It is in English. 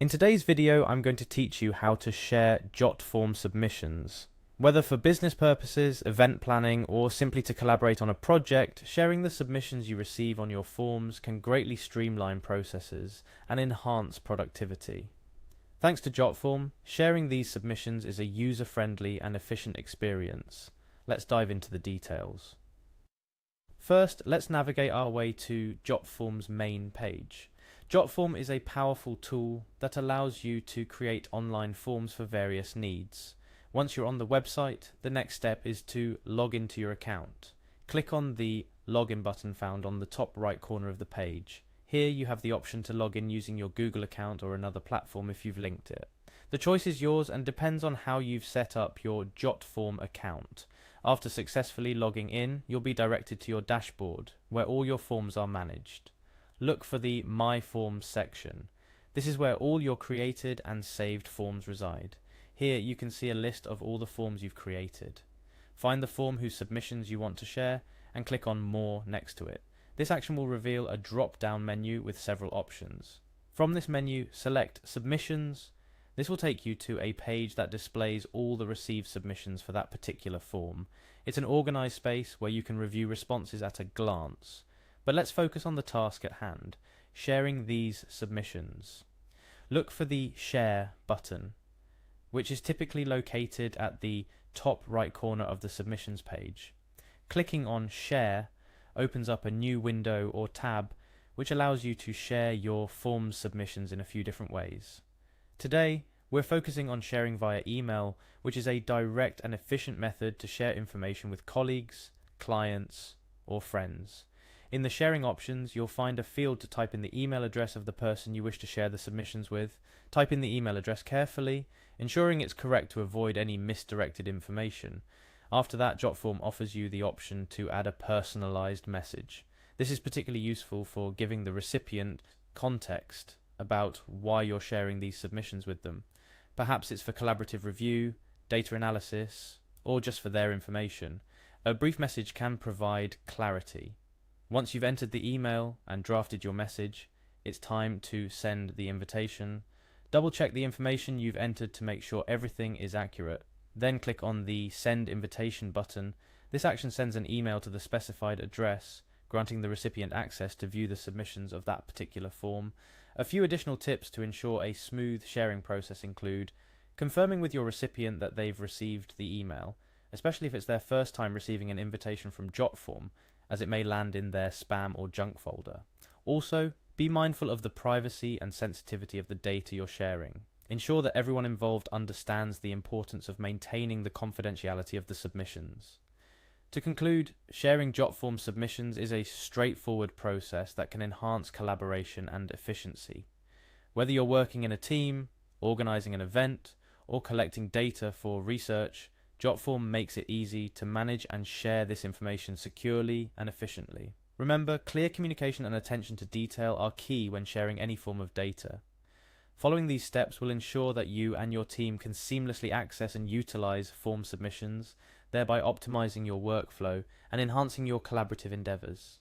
In today's video, I'm going to teach you how to share Jotform submissions. Whether for business purposes, event planning, or simply to collaborate on a project, sharing the submissions you receive on your forms can greatly streamline processes and enhance productivity. Thanks to Jotform, sharing these submissions is a user-friendly and efficient experience. Let's dive into the details. First, let's navigate our way to Jotform's main page. Jotform is a powerful tool that allows you to create online forms for various needs. Once you're on the website, the next step is to log into your account. Click on the login button found on the top right corner of the page. Here you have the option to log in using your Google account or another platform if you've linked it. The choice is yours and depends on how you've set up your Jotform account. After successfully logging in, you'll be directed to your dashboard, where all your forms are managed. Look for the My Forms section. This is where all your created and saved forms reside. Here you can see a list of all the forms you've created. Find the form whose submissions you want to share and click on More next to it. This action will reveal a drop-down menu with several options. From this menu, select Submissions. This will take you to a page that displays all the received submissions for that particular form. It's an organized space where you can review responses at a glance. But let's focus on the task at hand, sharing these submissions. Look for the Share button, which is typically located at the top right corner of the submissions page. Clicking on Share opens up a new window or tab which allows you to share your forms submissions in a few different ways. Today, we're focusing on sharing via email, which is a direct and efficient method to share information with colleagues, clients, or friends. In the sharing options, you'll find a field to type in the email address of the person you wish to share the submissions with. Type in the email address carefully, ensuring it's correct to avoid any misdirected information. After that, Jotform offers you the option to add a personalized message. This is particularly useful for giving the recipient context about why you're sharing these submissions with them. Perhaps it's for collaborative review, data analysis, or just for their information. A brief message can provide clarity. Once you've entered the email and drafted your message, it's time to send the invitation. Double check the information you've entered to make sure everything is accurate. Then click on the Send Invitation button. This action sends an email to the specified address, granting the recipient access to view the submissions of that particular form. A few additional tips to ensure a smooth sharing process include confirming with your recipient that they've received the email, especially if it's their first time receiving an invitation from Jotform, as it may land in their spam or junk folder. Also, be mindful of the privacy and sensitivity of the data you're sharing. Ensure that everyone involved understands the importance of maintaining the confidentiality of the submissions. To conclude, sharing Jotform submissions is a straightforward process that can enhance collaboration and efficiency. Whether you're working in a team, organizing an event, or collecting data for research, Jotform makes it easy to manage and share this information securely and efficiently. Remember, clear communication and attention to detail are key when sharing any form of data. Following these steps will ensure that you and your team can seamlessly access and utilize form submissions, thereby optimizing your workflow and enhancing your collaborative endeavors.